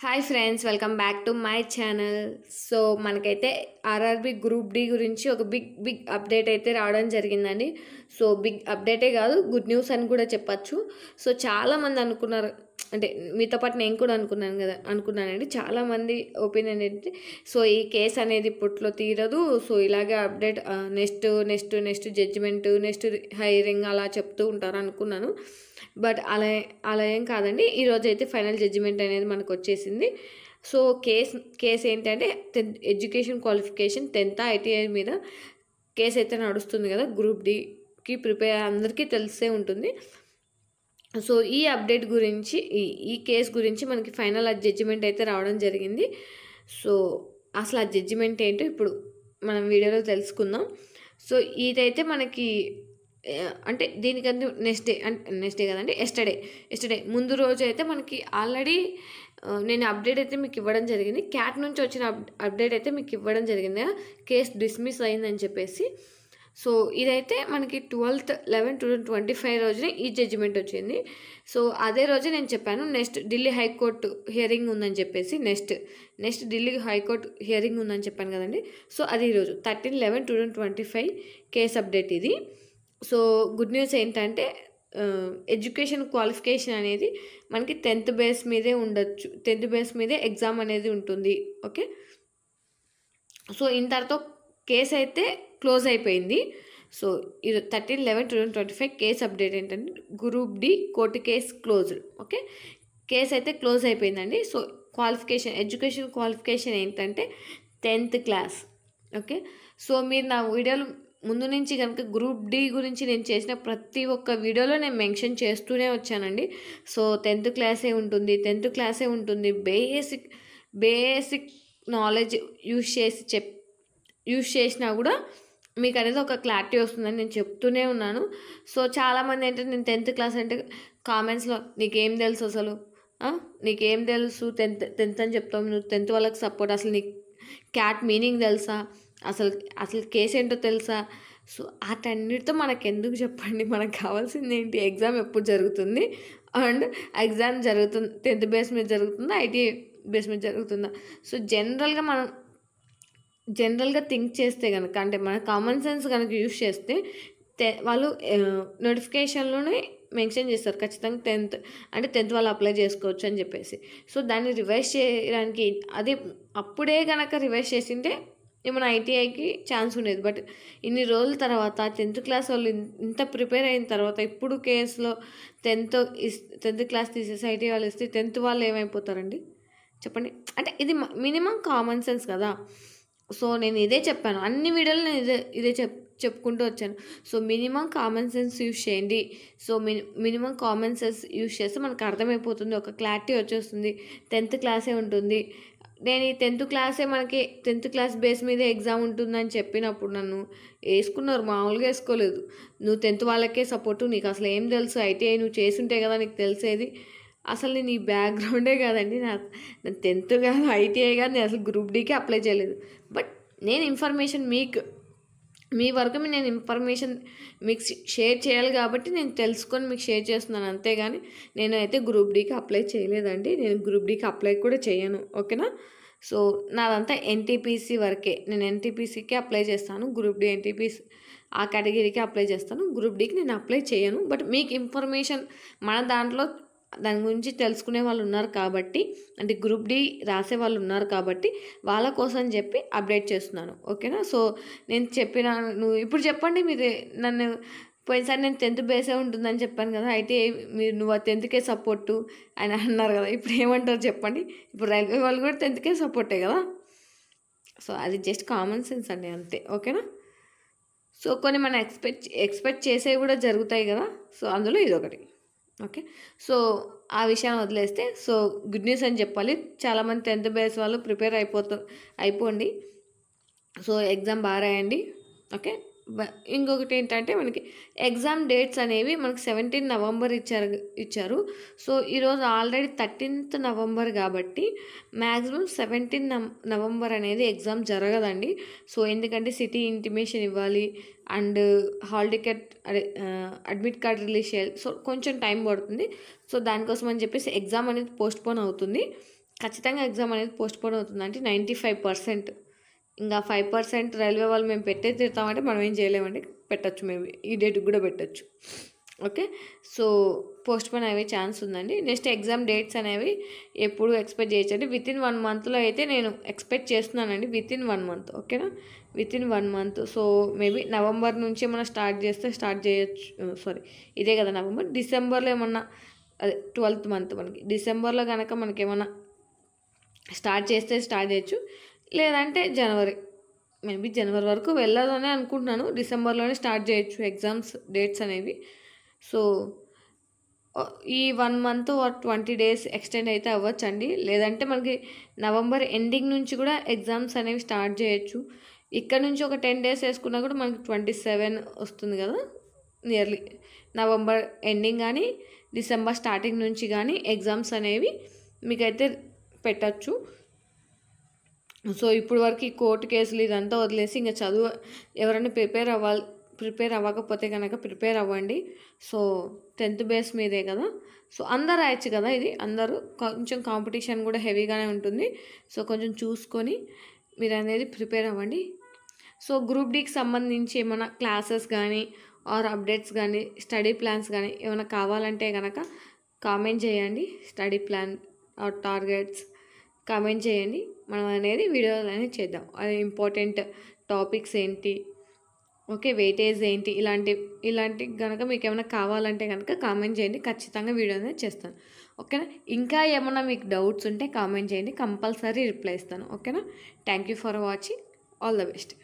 Hi friends, welcome back to my channel. So మనకైతే RRB group D గురించి ఒక big update అయితే రావడం జరిగిందండి. సో బిగ్ అప్డేటే కాదు, గుడ్ న్యూస్ అని కూడా చెప్పచ్చు. సో చాలామంది అనుకున్నారు, అంటే మీతో పాటు నేను కూడా అనుకున్నానండి. చాలామంది ఒపీనియన్ ఏంటంటే, సో ఈ కేసు అనేది ఇప్పట్లో తీరదు, సో ఇలాగే update next judgement, next hiring అలా చెప్తూ ఉంటారు అనుకున్నాను. బట్ అలా ఏం కాదండి. ఈరోజు అయితే ఫైనల్ జడ్జిమెంట్ అనేది మనకు వచ్చేసింది. సో కేసు ఏంటంటే ఎడ్యుకేషన్ క్వాలిఫికేషన్ 10th ఐటీఐ మీద కేసు అయితే నడుస్తుంది కదా. గ్రూప్ డికి ప్రిపేర్ అందరికీ తెలిసే ఉంటుంది. సో ఈ అప్డేట్ గురించి, ఈ కేసు గురించి మనకి ఫైనల్ జడ్జిమెంట్ అయితే రావడం జరిగింది. సో అసలు ఆ జడ్జిమెంట్ ఏంటో ఇప్పుడు మనం వీడియోలో తెలుసుకుందాం. సో ఇదైతే మనకి అంటే దీనికంటే నెక్స్ట్ డే కదండి, ఎస్టర్డే ముందు రోజు అయితే మనకి ఆల్రెడీ నేను అప్డేట్ అయితే మీకు ఇవ్వడం జరిగింది. క్యాట్ నుంచి వచ్చిన అప్డేట్ అయితే మీకు ఇవ్వడం జరిగింది, కేసు డిస్మిస్ అయిందని చెప్పేసి. సో ఇదైతే మనకి 12/11/2025 రోజునే ఈ జడ్జిమెంట్ వచ్చింది. సో అదే రోజే నేను చెప్పాను నెక్స్ట్ ఢిల్లీ హైకోర్టు హియరింగ్ ఉందని చెప్పేసి. నెక్స్ట్ ఢిల్లీ హైకోర్టు హియరింగ్ ఉందని చెప్పాను కదండి. సో అది ఈరోజు 13/11/2025 కేసు అప్డేట్ ఇది. సో గుడ్ న్యూస్ ఏంటంటే ఎడ్యుకేషన్ క్వాలిఫికేషన్ అనేది మనకి 10th బేస్ మీదే ఉండొచ్చు, 10th బేస్ మీదే ఎగ్జామ్ అనేది ఉంటుంది. ఓకే, సో ఇంతటితో కేసు అయితే క్లోజ్ అయిపోయింది. సో ఇది 13/11/2025 కేసు అప్డేట్ ఏంటంటే group D court case closed. Okay, case అయితే క్లోజ్ అయిపోయిందండి. సో ఎడ్యుకేషన్ క్వాలిఫికేషన్ ఏంటంటే 10th క్లాస్. ఓకే, సో మీరు నా వీడియోలు ముందు నుంచి కనుక గ్రూప్ డి గురించి నేను చేసిన ప్రతి ఒక్క వీడియోలో నేను మెన్షన్ చేస్తూనే వచ్చానండి. సో 10th క్లాసే ఉంటుంది. బేసిక్ నాలెడ్జ్ యూజ్ చేసినా కూడా మీకు అనేది ఒక క్లారిటీ వస్తుందని నేను చెప్తూనే ఉన్నాను. సో చాలామంది ఏంటంటే నేను 10th క్లాస్ అంటే కామెంట్స్లో నీకేం తెలుసు అసలు, నీకేం తెలుసు 10th అని చెప్తావు, నువ్వు 10th వాళ్ళకి సపోర్ట్, అసలు నీకు క్యాట్ మీనింగ్ తెలుసా, అసలు కేసు ఏంటో తెలుసా. సో అటన్నిటితో మనకు ఎందుకు చెప్పండి, మనకు కావాల్సింది ఏంటి, ఎగ్జామ్ ఎప్పుడు జరుగుతుంది, అండ్ ఎగ్జామ్ 10th బేస్ మీద జరుగుతుందా, ఐటీఐ బేస్ మీద జరుగుతుందా. సో జనరల్గా థింక్ చేస్తే కనుక, అంటే మన కామన్ సెన్స్ కనుక యూజ్ చేస్తే వాళ్ళు నోటిఫికేషన్లోనే మెన్షన్ చేస్తారు ఖచ్చితంగా 10th వాళ్ళు అప్లై చేసుకోవచ్చు అని చెప్పేసి. సో దాన్ని రివైజ్ చేయడానికి అప్పుడే కనుక రివైజ్ చేసింటే ఏమైనా ఐటీఐకి ఛాన్స్ ఉండేది. బట్ ఇన్ని రోజుల తర్వాత 10th క్లాస్ వాళ్ళు ఇంత ప్రిపేర్ అయిన తర్వాత ఇప్పుడు కేసులో 10th క్లాస్ తీసేసి ఐటీఐ వాళ్ళు ఇస్తే 10th వాళ్ళు ఏమైపోతారండి చెప్పండి. అంటే ఇది మినిమం కామన్ సెన్స్ కదా. సో నేను ఇదే చెప్పాను, అన్ని వీడియోలు నేను ఇదే చెప్పుకుంటూ వచ్చాను. So minimum common sense use చేయండి. So minimum common sense use చేస్తే మనకు అర్థమైపోతుంది, ఒక క్లారిటీ వచ్చేస్తుంది. 10th క్లాసే ఉంటుంది. నేను ఈ 10th క్లాసే మనకి 10th క్లాస్ బేస్ మీద ఎగ్జామ్ ఉంటుందని చెప్పినప్పుడు నన్ను వేసుకున్నారు, మామూలుగా వేసుకోలేదు. నువ్వు 10th వాళ్ళకే సపోర్టు, నీకు అసలు ఏం తెలుసు, ఐటీఐ నువ్వు చేసుంటే కదా నీకు తెలిసేది. అసలు నీ బ్యాక్గ్రౌండే కాదండి, నా 10th కాదు, ఐటీఐ కాదు, నేను అసలు గ్రూప్ డీకి అప్లై చేయలేదు. బట్ నేను ఇన్ఫర్మేషన్ మీ వరకు నేను ఇన్ఫర్మేషన్ మీకు షేర్ చేయాలి కాబట్టి నేను తెలుసుకొని మీకు షేర్ చేస్తున్నాను, అంతేగాని నేను అయితే గ్రూప్ డీకి అప్లై చేయలేదండి. నేను గ్రూప్ డీకి అప్లై కూడా చేయను. ఓకేనా, సో నాదంతా ఎన్టీపీసీ వరకే, నేను ఎన్టీపీసీకి అప్లై చేస్తాను. గ్రూప్ డి ఎన్టీపీసీ ఆ కేటగిరీకి అప్లై చేస్తాను, గ్రూప్ డీకి నేను అప్లై చేయను. బట్ మీకు ఇన్ఫర్మేషన్ మన దాని గురించి తెలుసుకునే వాళ్ళు ఉన్నారు కాబట్టి, అంటే గ్రూప్ డి రాసే వాళ్ళు ఉన్నారు కాబట్టి వాళ్ళ కోసం చెప్పి అప్డేట్ చేస్తున్నాను. ఓకేనా, సో నేను నువ్వు ఇప్పుడు చెప్పండి, మీరు నన్ను పోయినసారి నేను 10th బేసే ఉంటుందని చెప్పాను కదా, అయితే నువ్వు 10thకే సపోర్టు అని అన్నారు కదా, ఇప్పుడు ఏమంటారు చెప్పండి. ఇప్పుడు రైల్వే వాళ్ళు కూడా 10thకే సపోర్టే కదా. సో అది జస్ట్ కామన్ సెన్స్ అండి, అంతే. ఓకేనా, సో కొన్ని మనం ఎక్స్పెక్ట్ చేసేవి కూడా జరుగుతాయి కదా, సో అందులో ఇదొకటి. ఓకే, సో ఆ విషయాన్ని వదిలేస్తే, సో గుడ్ న్యూస్ అని చెప్పాలి. చాలామంది 10th బేస్ వాళ్ళు ప్రిపేర్ అయిపోండి. సో ఎగ్జామ్ బాగా రాయండి. ఓకే, ఇంకొకటి ఏంటంటే మనకి ఎగ్జామ్ డేట్స్ అనేవి మనకి 17 నవంబర్ ఇచ్చారు. సో ఈరోజు ఆల్రెడీ 13th నవంబర్ కాబట్టి మ్యాక్సిమం 17 నవంబర్ అనేది ఎగ్జామ్ జరగదండి. సో ఎందుకంటే సిటీ ఇంటిమేషన్ ఇవ్వాలి and hall ticket admit card release చేయాలి. సో కొంచెం టైం పడుతుంది. సో దానికోసం అని చెప్పేసి ఎగ్జామ్ అనేది పోస్ట్పోన్ అవుతుంది. ఖచ్చితంగా ఎగ్జామ్ అనేది పోస్ట్‌పోన్ అవుతుంది. అంటే 95%. ఇంకా 5% రైల్వే వాళ్ళు మేము పెట్టే తీరుతామంటే మనం ఏం చేయలేమండి. పెట్టొచ్చు మేబీ. ఈ డేట్‌కి కూడా పెట్టొచ్చు. ఓకే. సో, పోస్ట్‌పోన్ అయ్యే ఛాన్స్ ఉందండి. నెక్స్ట్ ఎగ్జామ్ డేట్స్ అనేవి ఎప్పుడు ఎక్స్‌పెక్ట్ చేయొచ్చంటే వితిన్ 1 మంత్‌లో అయితే నేను ఎక్స్‌పెక్ట్ చేస్తున్నానండి. Within 1 month. ఓకేనా? Within 1 month. So, maybe November నుంచి ఏమన్నా స్టార్ట్ చేస్తే స్టార్ట్ చేయొచ్చు. సారీ, ఇదే కదా నవంబర్. డిసెంబర్‌లో ఏమన్నా అదే 12th మంత్ మనకి. డిసెంబర్‌లో గనక మనకేమన్నా స్టార్ట్ చేస్తే స్టార్ట్ చేయొచ్చు. లేదంటే జనవరి. మేబీ జనవరి వరకు వెళ్ళాలనే అనుకుంటున్నాను. డిసెంబర్‌లోనే స్టార్ట్ చేయొచ్చు ఎగ్జామ్స్ డేట్స్ అనేవి. సో, ఈ 1 మంత్ ఆర్ 20 డేస్ ఎక్స్టెండ్ అయితే అవ్వచ్చండి. లేదంటే మనకి నవంబర్ ఎండింగ్ నుంచి కూడా ఎగ్జామ్స్ అనేవి స్టార్ట్ చేయొచ్చు. ఇక్కడ నుంచి ఒక 10 డేస్ వేసుకున్నా కూడా మనకి 27 వస్తుంది కదా! నియర్లీ. నవంబర్ ఎండింగ్ కానీ, డిసెంబర్ స్టార్టింగ్ నుంచి కానీ ఎగ్జామ్స్ అనేవి మీకైతే పెట్టొచ్చు. సో, ఇప్పుడు వరకు ఈ కోర్టు కేసులు ఇదంతా వదిలేసి ఇంక చదువు ఎవరైనా ప్రిపేర్ అవ్వకపోతే కనుక ప్రిపేర్ అవ్వండి. సో, 10th బేస్ మీదే కదా! సో, అందరూ రాయొచ్చు కదా ఇది. అందరూ కొంచెం కాంపిటీషన్ కూడా హెవీగానే ఉంటుంది. సో, కొంచెం చూసుకొని మీరనేది ప్రిపేర్ అవ్వండి. సో, గ్రూప్ డీకి సంబంధించి ఏమైనా క్లాసెస్ కానీ ఆర్ అప్డేట్స్ కానీ, స్టడీ ప్లాన్స్ కానీ ఏమైనా కావాలంటే కనుక కామెంట్ చేయండి. Study plan or targets comment చేయండి. మనం అనేది వీడియోలు అనేది చేద్దాం. అది ఇంపార్టెంట్ టాపిక్స్ ఏంటి, ఓకే, వెయిటేజ్ ఏంటి, ఇలాంటి కనుక మీకు ఏమైనా కావాలంటే కనుక కామెంట్ చేయండి. ఖచ్చితంగా వీడియో అనేది చేస్తాను. ఓకేనా? ఇంకా ఏమైనా మీకు డౌట్స్ ఉంటే కామెంట్ చేయండి. కంపల్సరీ రిప్లై ఇస్తాను. ఓకేనా? Thank you for watching. All the best.